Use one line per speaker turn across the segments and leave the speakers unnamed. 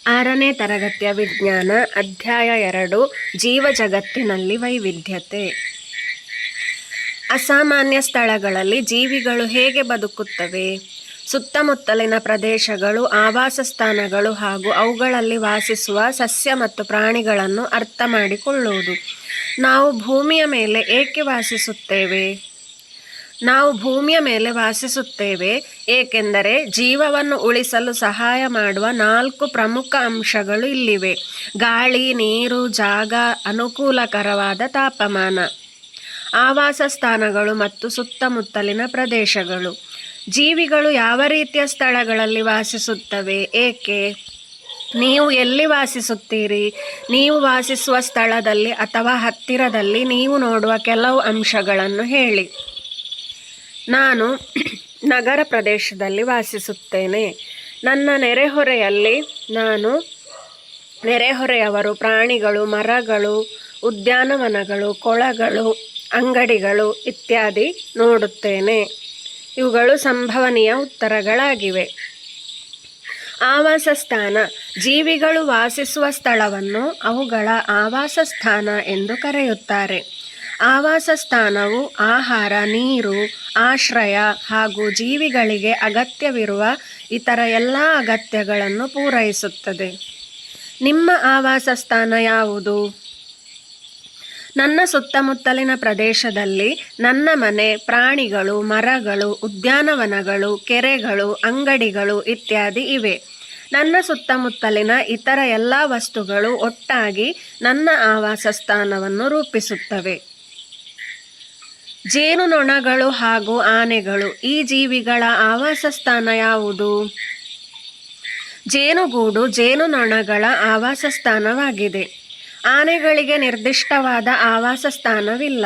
6ನೇ ತರಗತಿಯ ವಿಜ್ಞಾನ ಅಧ್ಯಾಯ 2 ಜೀವ ಜಗತ್ತಿನಲ್ಲಿ ವೈವಿಧ್ಯತೆ. ಅಸಾಮಾನ್ಯ ಸ್ಥಳಗಳಲ್ಲಿ ಜೀವಿಗಳು ಹೇಗೆ ಬದುಕುತ್ತವೆ? ಸುತ್ತಮುತ್ತಲಿನ ಪ್ರದೇಶಗಳು, ಆವಾಸ ಸ್ಥಾನಗಳು ಹಾಗೂ ಅವುಗಳಲ್ಲಿ ವಾಸಿಸುವ ಸಸ್ಯ ಮತ್ತು ಪ್ರಾಣಿಗಳನ್ನು ಅರ್ಥ ಮಾಡಿಕೊಳ್ಳುವುದು. ನಾವು ಭೂಮಿಯ ಮೇಲೆ ಏಕೆ ವಾಸಿಸುತ್ತೇವೆ? ನಾವು ಭೂಮಿಯ ಮೇಲೆ ವಾಸಿಸುತ್ತೇವೆ ಏಕೆಂದರೆ ಜೀವವನ್ನು ಉಳಿಸಲು ಸಹಾಯ ಮಾಡುವ 4 ಪ್ರಮುಖ ಅಂಶಗಳು ಇಲ್ಲಿವೆ. ಗಾಳಿ, ನೀರು, ಜಾಗ, ಅನುಕೂಲಕರವಾದ ತಾಪಮಾನ. ಆವಾಸ ಸ್ಥಾನಗಳು ಮತ್ತು ಸುತ್ತಮುತ್ತಲಿನ ಪ್ರದೇಶಗಳು. ಜೀವಿಗಳು ಯಾವ ರೀತಿಯ ಸ್ಥಳಗಳಲ್ಲಿ ವಾಸಿಸುತ್ತವೆ? ಏಕೆ? ನೀವು ಎಲ್ಲಿ ವಾಸಿಸುತ್ತೀರಿ? ನೀವು ವಾಸಿಸುವ ಸ್ಥಳದಲ್ಲಿ ಅಥವಾ ಹತ್ತಿರದಲ್ಲಿ ನೀವು ನೋಡುವ ಕೆಲವು ಅಂಶಗಳನ್ನು ಹೇಳಿ. ನಾನು ನಗರ ಪ್ರದೇಶದಲ್ಲಿ ವಾಸಿಸುತ್ತೇನೆ. ನನ್ನ ನೆರೆಹೊರೆಯಲ್ಲಿ ನಾನು ನೆರೆಹೊರೆಯವರು, ಪ್ರಾಣಿಗಳು, ಮರಗಳು, ಉದ್ಯಾನವನಗಳು, ಕೊಳಗಳು, ಅಂಗಡಿಗಳು ಇತ್ಯಾದಿ ನೋಡುತ್ತೇನೆ. ಇವುಗಳು ಸಂಭವನೀಯ ಉತ್ತರಗಳಾಗಿವೆ. ಆವಾಸ ಸ್ಥಾನ. ಜೀವಿಗಳು ವಾಸಿಸುವ ಸ್ಥಳವನ್ನು ಅವುಗಳ ಆವಾಸ ಸ್ಥಾನ ಎಂದು ಕರೆಯುತ್ತಾರೆ. ಆವಾಸ ಸ್ಥಾನವು ಆಹಾರ, ನೀರು, ಆಶ್ರಯ ಹಾಗೂ ಜೀವಿಗಳಿಗೆ ಅಗತ್ಯವಿರುವ ಇತರ ಎಲ್ಲ ಅಗತ್ಯಗಳನ್ನು ಪೂರೈಸುತ್ತದೆ. ನಿಮ್ಮ ಆವಾಸ ಸ್ಥಾನ ಯಾವುದು? ನನ್ನ ಸುತ್ತಮುತ್ತಲಿನ ಪ್ರದೇಶದಲ್ಲಿ ನನ್ನ ಮನೆ, ಪ್ರಾಣಿಗಳು, ಮರಗಳು, ಉದ್ಯಾನವನಗಳು, ಕೆರೆಗಳು, ಅಂಗಡಿಗಳು ಇತ್ಯಾದಿ ಇವೆ. ನನ್ನ ಸುತ್ತಮುತ್ತಲಿನ ಇತರ ಎಲ್ಲ ವಸ್ತುಗಳು ಒಟ್ಟಾಗಿ ನನ್ನ ಆವಾಸ ಸ್ಥಾನವನ್ನು ರೂಪಿಸುತ್ತವೆ. ಜೇನುನೊಣಗಳು ಹಾಗೂ ಆನೆಗಳು ಈ ಜೀವಿಗಳ ಆವಾಸ ಸ್ಥಾನ ಯಾವುದು? ಜೇನುಗೂಡು ಜೇನುನೊಣಗಳ ಆವಾಸ ಸ್ಥಾನವಾಗಿದೆ. ಆನೆಗಳಿಗೆ ನಿರ್ದಿಷ್ಟವಾದ ಆವಾಸ ಸ್ಥಾನವಿಲ್ಲ.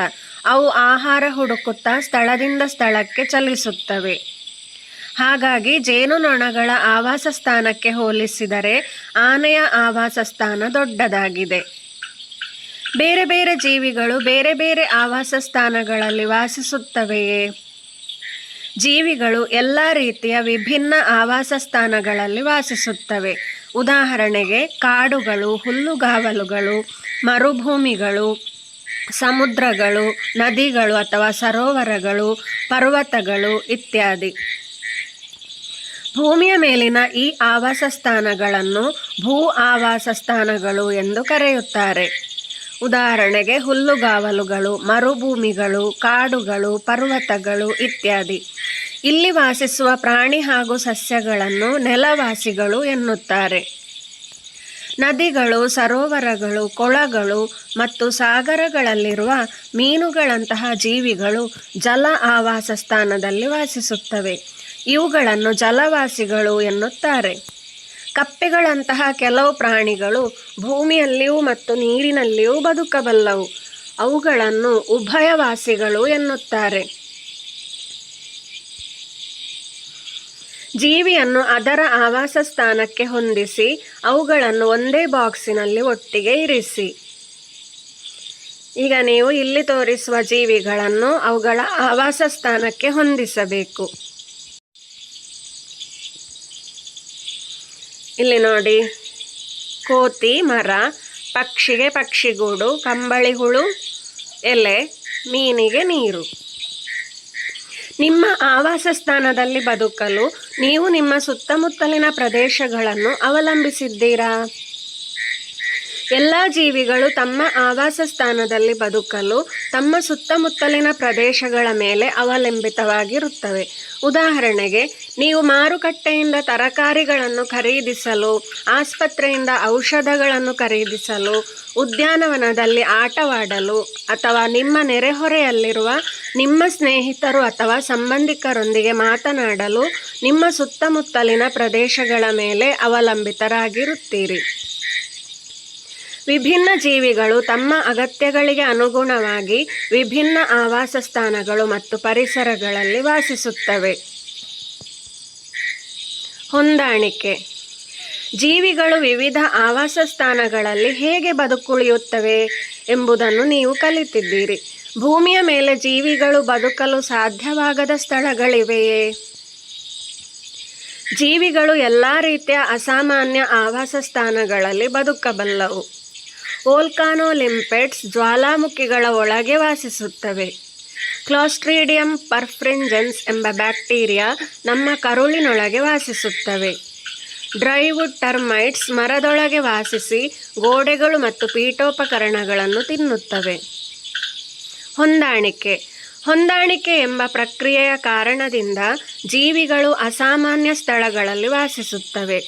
ಅವು ಆಹಾರ ಹುಡುಕುತ್ತಾ ಸ್ಥಳದಿಂದ ಸ್ಥಳಕ್ಕೆ ಚಲಿಸುತ್ತವೆ. ಹಾಗಾಗಿ ಜೇನುನೊಣಗಳ ಆವಾಸ ಸ್ಥಾನಕ್ಕೆ ಹೋಲಿಸಿದರೆ ಆನೆಯ ಆವಾಸ ಸ್ಥಾನ ದೊಡ್ಡದಾಗಿದೆ. ಬೇರೆ ಬೇರೆ ಜೀವಿಗಳು ಬೇರೆ ಬೇರೆ ಆವಾಸ ಸ್ಥಾನಗಳಲ್ಲಿ ವಾಸಿಸುತ್ತವೆಯೇ? ಜೀವಿಗಳು ಎಲ್ಲ ರೀತಿಯ ವಿಭಿನ್ನ ಆವಾಸ ಸ್ಥಾನಗಳಲ್ಲಿ ವಾಸಿಸುತ್ತವೆ. ಉದಾಹರಣೆಗೆ ಕಾಡುಗಳು, ಹುಲ್ಲುಗಾವಲುಗಳು, ಮರುಭೂಮಿಗಳು, ಸಮುದ್ರಗಳು, ನದಿಗಳು ಅಥವಾ ಸರೋವರಗಳು, ಪರ್ವತಗಳು ಇತ್ಯಾದಿ. ಭೂಮಿಯ ಮೇಲಿನ ಈ ಆವಾಸ ಸ್ಥಾನಗಳನ್ನು ಭೂ ಆವಾಸ ಸ್ಥಾನಗಳು ಎಂದು ಕರೆಯುತ್ತಾರೆ. ಉದಾಹರಣೆಗೆ ಹುಲ್ಲುಗಾವಲುಗಳು, ಮರುಭೂಮಿಗಳು, ಕಾಡುಗಳು, ಪರ್ವತಗಳು ಇತ್ಯಾದಿ. ಇಲ್ಲಿ ವಾಸಿಸುವ ಪ್ರಾಣಿ ಹಾಗೂ ಸಸ್ಯಗಳನ್ನು ನೆಲವಾಸಿಗಳು ಎನ್ನುತ್ತಾರೆ. ನದಿಗಳು, ಸರೋವರಗಳು, ಕೊಳಗಳು ಮತ್ತು ಸಾಗರಗಳಲ್ಲಿರುವ ಮೀನುಗಳಂತಹ ಜೀವಿಗಳು ಜಲ ಆವಾಸ ಸ್ಥಾನದಲ್ಲಿ ವಾಸಿಸುತ್ತವೆ. ಇವುಗಳನ್ನು ಜಲವಾಸಿಗಳು ಎನ್ನುತ್ತಾರೆ. ಕಪ್ಪೆಗಳಂತಹ ಕೆಲವು ಪ್ರಾಣಿಗಳು ಭೂಮಿಯಲ್ಲಿಯೂ ಮತ್ತು ನೀರಿನಲ್ಲಿಯೂ ಬದುಕಬಲ್ಲವು. ಅವುಗಳನ್ನು ಉಭಯವಾಸಿಗಳು ಎನ್ನುತ್ತಾರೆ. ಜೀವಿಯನ್ನು ಅದರ ಆವಾಸ ಸ್ಥಾನಕ್ಕೆ ಹೊಂದಿಸಿ ಅವುಗಳನ್ನು ಒಂದೇ ಬಾಕ್ಸಿನಲ್ಲಿ ಒಟ್ಟಿಗೆ ಇರಿಸಿ. ಈಗ ನೀವು ಇಲ್ಲಿ ತೋರಿಸುವ ಜೀವಿಗಳನ್ನು ಅವುಗಳ ಆವಾಸ ಸ್ಥಾನಕ್ಕೆ ಹೊಂದಿಸಬೇಕು. ಇಲ್ಲಿ ನೋಡಿ, ಕೋತಿ ಮರ, ಪಕ್ಷಿಗೆ ಪಕ್ಷಿಗೂಡು, ಕಂಬಳಿ ಹುಳು ಎಲೆ, ಮೀನಿಗೆ ನೀರು. ನಿಮ್ಮ ಆವಾಸ ಸ್ಥಾನದಲ್ಲಿ ಬದುಕಲು ನೀವು ನಿಮ್ಮ ಸುತ್ತಮುತ್ತಲಿನ ಪ್ರದೇಶಗಳನ್ನು ಅವಲಂಬಿಸಿದ್ದೀರಾ? ಎಲ್ಲ ಜೀವಿಗಳು ತಮ್ಮ ಆವಾಸ ಸ್ಥಾನದಲ್ಲಿ ಬದುಕಲು ತಮ್ಮ ಸುತ್ತಮುತ್ತಲಿನ ಪ್ರದೇಶಗಳ ಮೇಲೆ ಅವಲಂಬಿತವಾಗಿರುತ್ತವೆ. ಉದಾಹರಣೆಗೆ, ನೀವು ಮಾರುಕಟ್ಟೆಯಿಂದ ತರಕಾರಿಗಳನ್ನು ಖರೀದಿಸಲು, ಆಸ್ಪತ್ರೆಯಿಂದ ಔಷಧಗಳನ್ನು ಖರೀದಿಸಲು, ಉದ್ಯಾನವನದಲ್ಲಿ ಆಟವಾಡಲು ಅಥವಾ ನಿಮ್ಮ ನೆರೆಹೊರೆಯಲ್ಲಿರುವ ನಿಮ್ಮ ಸ್ನೇಹಿತರು ಅಥವಾ ಸಂಬಂಧಿಕರೊಂದಿಗೆ ಮಾತನಾಡಲು ನಿಮ್ಮ ಸುತ್ತಮುತ್ತಲಿನ ಪ್ರದೇಶಗಳ ಮೇಲೆ ಅವಲಂಬಿತರಾಗಿರುತ್ತೀರಿ. ವಿಭಿನ್ನ ಜೀವಿಗಳು ತಮ್ಮ ಅಗತ್ಯಗಳಿಗೆ ಅನುಗುಣವಾಗಿ ವಿಭಿನ್ನ ಆವಾಸ ಸ್ಥಾನಗಳು ಮತ್ತು ಪರಿಸರಗಳಲ್ಲಿ ವಾಸಿಸುತ್ತವೆ. ಹೊಂದಾಣಿಕೆ. ಜೀವಿಗಳು ವಿವಿಧ ಆವಾಸ ಸ್ಥಾನಗಳಲ್ಲಿ ಹೇಗೆ ಬದುಕುಳಿಯುತ್ತವೆ ಎಂಬುದನ್ನು ನೀವು ಕಲಿತಿದ್ದೀರಿ. ಭೂಮಿಯ ಮೇಲೆ ಜೀವಿಗಳು ಬದುಕಲು ಸಾಧ್ಯವಾಗದ ಸ್ಥಳಗಳಿವೆಯೇ? ಜೀವಿಗಳು ಎಲ್ಲ ರೀತಿಯ ಅಸಾಮಾನ್ಯ ಆವಾಸ ಸ್ಥಾನಗಳಲ್ಲಿ ಬದುಕಬಲ್ಲವು. ವೋಲ್ಕಾನೋಲಿಂಪೆಟ್ಸ್ ಜ್ವಾಲಾಮುಖಿಗಳ ಒಳಗೆ ವಾಸಿಸುತ್ತವೆ. ಕ್ಲಾಸ್ಟ್ರಿಡಿಯಂ ಪರ್ಫ್ರಿಂಜೆನ್ಸ್ ಎಂಬ ಬ್ಯಾಕ್ಟೀರಿಯಾ ನಮ್ಮ ಕರುಳಿನೊಳಗೆ ವಾಸಿಸುತ್ತವೆ. ಡ್ರೈವುಡ್ ಟರ್ಮೈಟ್ಸ್ ಮರದೊಳಗೆ ವಾಸಿಸಿ ಗೋಡೆಗಳು ಮತ್ತು ಪೀಠೋಪಕರಣಗಳನ್ನು ತಿನ್ನುತ್ತವೆ. ಹೊಂದಾಣಿಕೆ ಎಂಬ ಪ್ರಕ್ರಿಯೆಯ ಕಾರಣದಿಂದ ಜೀವಿಗಳು ಅಸಾಮಾನ್ಯ ಸ್ಥಳಗಳಲ್ಲಿ ವಾಸಿಸುತ್ತವೆ.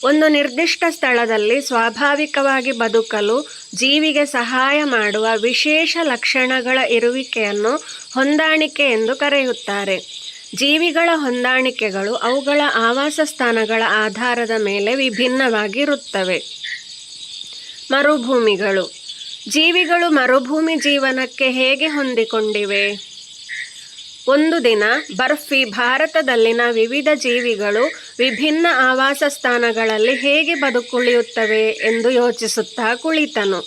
ಒಂದು ನಿರ್ದಿಷ್ಟ ಸ್ಥಳದಲ್ಲಿ ಸ್ವಾಭಾವಿಕವಾಗಿ ಬದುಕಲು ಜೀವಿಗೆ ಸಹಾಯ ಮಾಡುವ ವಿಶೇಷ ಲಕ್ಷಣಗಳ ಇರುವಿಕೆಯನ್ನು ಹೊಂದಾಣಿಕೆ ಎಂದು ಕರೆಯುತ್ತಾರೆ. ಜೀವಿಗಳ ಹೊಂದಾಣಿಕೆಗಳು ಅವುಗಳ ಆವಾಸ ಸ್ಥಾನಗಳ ಆಧಾರದ ಮೇಲೆ ವಿಭಿನ್ನವಾಗಿರುತ್ತವೆ. ಮರುಭೂಮಿಗಳು. ಜೀವಿಗಳು ಮರುಭೂಮಿ ಜೀವನಕ್ಕೆ ಹೇಗೆ ಹೊಂದಿಕೊಂಡಿವೆ? ಒಂದು ದಿನ ಬರ್ಫಿ ಭಾರತದಲ್ಲಿನ ವಿವಿಧ ಜೀವಿಗಳು ವಿಭಿನ್ನ ಆವಾಸ ಸ್ಥಾನಗಳಲ್ಲಿ ಹೇಗೆ ಬದುಕುಳಿಯುತ್ತವೆ ಎಂದು ಯೋಚಿಸುತ್ತಾ ಕುಳಿತನು.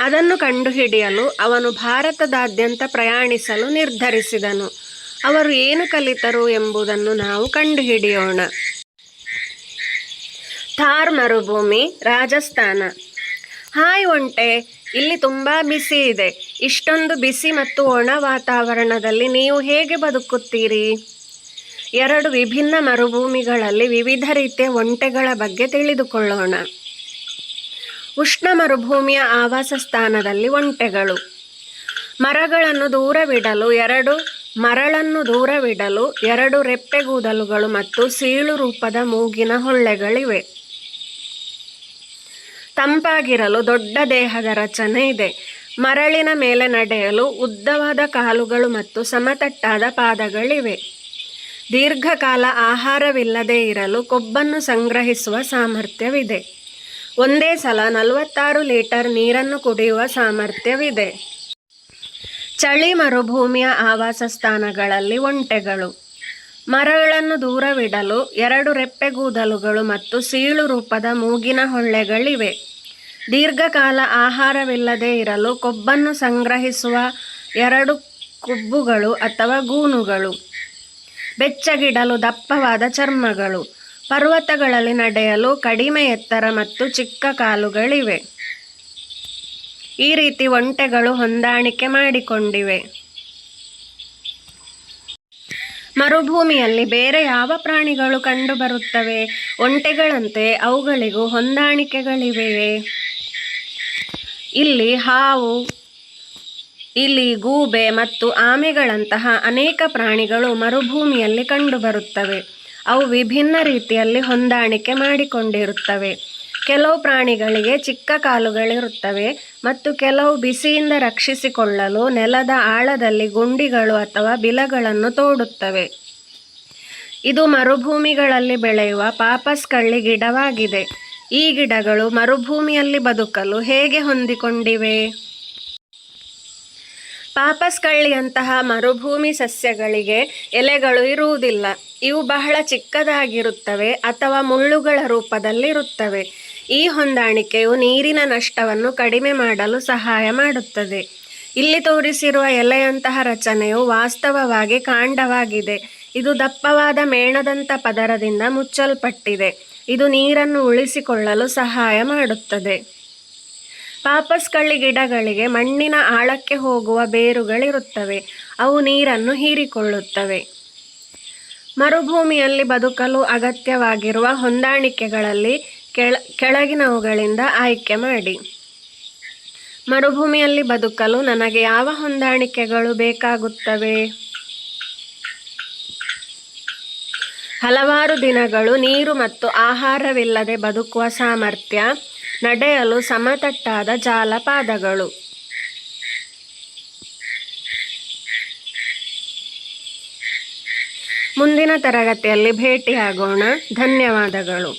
ಅದನ್ನು ಕಂಡುಹಿಡಿಯಲು ಅವನು ಭಾರತದಾದ್ಯಂತ ಪ್ರಯಾಣಿಸಲು ನಿರ್ಧರಿಸಿದನು. ಅವರು ಏನು ಕಲಿತರು ಎಂಬುದನ್ನು ನಾವು ಕಂಡುಹಿಡಿಯೋಣ. ಥಾರ್ ಮರುಭೂಮಿ, ರಾಜಸ್ಥಾನ. ಹಾಯ್ ಒಂಟೆ, ಇಲ್ಲಿ ತುಂಬ ಬಿಸಿ ಇದೆ. ಇಷ್ಟೊಂದು ಬಿಸಿ ಮತ್ತು ಒಣ ವಾತಾವರಣದಲ್ಲಿ ನೀವು ಹೇಗೆ ಬದುಕುತ್ತೀರಿ? 2 ವಿಭಿನ್ನ ಮರುಭೂಮಿಗಳಲ್ಲಿ ವಿವಿಧ ರೀತಿಯ ಒಂಟೆಗಳ ಬಗ್ಗೆ ತಿಳಿದುಕೊಳ್ಳೋಣ. ಉಷ್ಣ ಮರುಭೂಮಿಯ ಆವಾಸ ಸ್ಥಾನದಲ್ಲಿ ಒಂಟೆಗಳು. ಮರಳನ್ನು ದೂರವಿಡಲು 2 ರೆಪ್ಪೆಗೂದಲುಗಳು ಮತ್ತು ಸೀಳು ರೂಪದ ಮೂಗಿನ ಹೊಳ್ಳೆಗಳಿವೆ. ತಂಪಾಗಿರಲು ದೊಡ್ಡ ದೇಹದ ರಚನೆ ಇದೆ. ಮರಳಿನ ಮೇಲೆ ನಡೆಯಲು ಉದ್ದವಾದ ಕಾಲುಗಳು ಮತ್ತು ಸಮತಟ್ಟಾದ ಪಾದಗಳಿವೆ. ದೀರ್ಘಕಾಲ ಆಹಾರವಿಲ್ಲದೆ ಇರಲು ಕೊಬ್ಬನ್ನು ಸಂಗ್ರಹಿಸುವ ಸಾಮರ್ಥ್ಯವಿದೆ. ಒಂದೇ ಸಲ 46 ಲೀಟರ್ ನೀರನ್ನು ಕುಡಿಯುವ ಸಾಮರ್ಥ್ಯವಿದೆ. ಚಳಿ ಮರುಭೂಮಿಯ ಆವಾಸ ಸ್ಥಾನಗಳಲ್ಲಿ ಒಂಟೆಗಳು. ಮರಗಳನ್ನು ದೂರವಿಡಲು 2 ರೆಪ್ಪೆಗೂದಲುಗಳು ಮತ್ತು ಸೀಳು ರೂಪದ ಮೂಗಿನ ಹೊಳ್ಳೆಗಳಿವೆ. ದೀರ್ಘಕಾಲ ಆಹಾರವಿಲ್ಲದೆ ಇರಲು ಕೊಬ್ಬನ್ನು ಸಂಗ್ರಹಿಸುವ 2 ಕೊಬ್ಬುಗಳು ಅಥವಾ ಗೂನುಗಳು. ಬೆಚ್ಚಗಿಡಲು ದಪ್ಪವಾದ ಚರ್ಮಗಳು. ಪರ್ವತಗಳಲ್ಲಿ ನಡೆಯಲು ಕಡಿಮೆ ಎತ್ತರ ಮತ್ತು ಚಿಕ್ಕ ಕಾಲುಗಳಿವೆ. ಈ ರೀತಿ ಒಂಟೆಗಳು ಹೊಂದಾಣಿಕೆ ಮಾಡಿಕೊಂಡಿವೆ. ಮರುಭೂಮಿಯಲ್ಲಿ ಬೇರೆ ಯಾವ ಪ್ರಾಣಿಗಳು ಕಂಡುಬರುತ್ತವೆ? ಒಂಟೆಗಳಂತೆ ಅವುಗಳಿಗೂ ಹೊಂದಾಣಿಕೆಗಳಿವೆಯೇ? ಇಲ್ಲಿ ಹಾವು, ಇಲಿ, ಗೂಬೆ ಮತ್ತು ಆಮೆಗಳಂತಹ ಅನೇಕ ಪ್ರಾಣಿಗಳು ಮರುಭೂಮಿಯಲ್ಲಿ ಕಂಡುಬರುತ್ತವೆ. ಅವು ವಿಭಿನ್ನ ರೀತಿಯಲ್ಲಿ ಹೊಂದಾಣಿಕೆ ಮಾಡಿಕೊಂಡಿರುತ್ತವೆ. ಕೆಲವು ಪ್ರಾಣಿಗಳಿಗೆ ಚಿಕ್ಕ ಕಾಲುಗಳಿರುತ್ತವೆ ಮತ್ತು ಕೆಲವು ಬಿಸಿಯಿಂದ ರಕ್ಷಿಸಿಕೊಳ್ಳಲು ನೆಲದ ಆಳದಲ್ಲಿ ಗುಂಡಿಗಳು ಅಥವಾ ಬಿಲಗಳನ್ನು ತೋಡುತ್ತವೆ. ಇದು ಮರುಭೂಮಿಗಳಲ್ಲಿ ಬೆಳೆಯುವ ಪಾಪಸ್ ಕಳ್ಳಿ ಗಿಡವಾಗಿದೆ. ಈ ಗಿಡಗಳು ಮರುಭೂಮಿಯಲ್ಲಿ ಬದುಕಲು ಹೇಗೆ ಹೊಂದಿಕೊಂಡಿವೆ? ಪಾಪಸ್ ಕಳ್ಳಿಯಂತಹ ಮರುಭೂಮಿ ಸಸ್ಯಗಳಿಗೆ ಎಲೆಗಳು ಇರುವುದಿಲ್ಲ. ಇವು ಬಹಳ ಚಿಕ್ಕದಾಗಿರುತ್ತವೆ ಅಥವಾ ಮುಳ್ಳುಗಳ ರೂಪದಲ್ಲಿರುತ್ತವೆ. ಈ ಹೊಂದಾಣಿಕೆಯು ನೀರಿನ ನಷ್ಟವನ್ನು ಕಡಿಮೆ ಮಾಡಲು ಸಹಾಯ ಮಾಡುತ್ತದೆ. ಇಲ್ಲಿ ತೋರಿಸಿರುವ ಎಲೆಯಂತಹ ರಚನೆಯು ವಾಸ್ತವವಾಗಿ ಕಾಂಡವಾಗಿದೆ. ಇದು ದಪ್ಪವಾದ ಮೇಣದಂಥ ಪದರದಿಂದ ಮುಚ್ಚಲ್ಪಟ್ಟಿದೆ. ಇದು ನೀರನ್ನು ಉಳಿಸಿಕೊಳ್ಳಲು ಸಹಾಯ ಮಾಡುತ್ತದೆ. ಪಾಪಸ್ ಕಳ್ಳಿ ಗಿಡಗಳಿಗೆ ಮಣ್ಣಿನ ಆಳಕ್ಕೆ ಹೋಗುವ ಬೇರುಗಳಿರುತ್ತವೆ. ಅವು ನೀರನ್ನು ಹೀರಿಕೊಳ್ಳುತ್ತವೆ. ಮರುಭೂಮಿಯಲ್ಲಿ ಬದುಕಲು ಅಗತ್ಯವಾಗಿರುವ ಹೊಂದಾಣಿಕೆಗಳಲ್ಲಿ ಕೆಳಗಿನವುಗಳಿಂದ ಆಯ್ಕೆ ಮಾಡಿ. ಮರುಭೂಮಿಯಲ್ಲಿ ಬದುಕಲು ನನಗೆ ಯಾವ ಹೊಂದಾಣಿಕೆಗಳು ಬೇಕಾಗುತ್ತವೆ? ಹಲವಾರು ದಿನಗಳು ನೀರು ಮತ್ತು ಆಹಾರವಿಲ್ಲದೆ ಬದುಕುವ ಸಾಮರ್ಥ್ಯ. ನಡೆಯಲು ಸಮತಟ್ಟಾದ ಜಾಲಪಾದಗಳು. ಮುಂದಿನ ತರಗತಿಯಲ್ಲಿ ಭೇಟಿಯಾಗೋಣ. ಧನ್ಯವಾದಗಳು.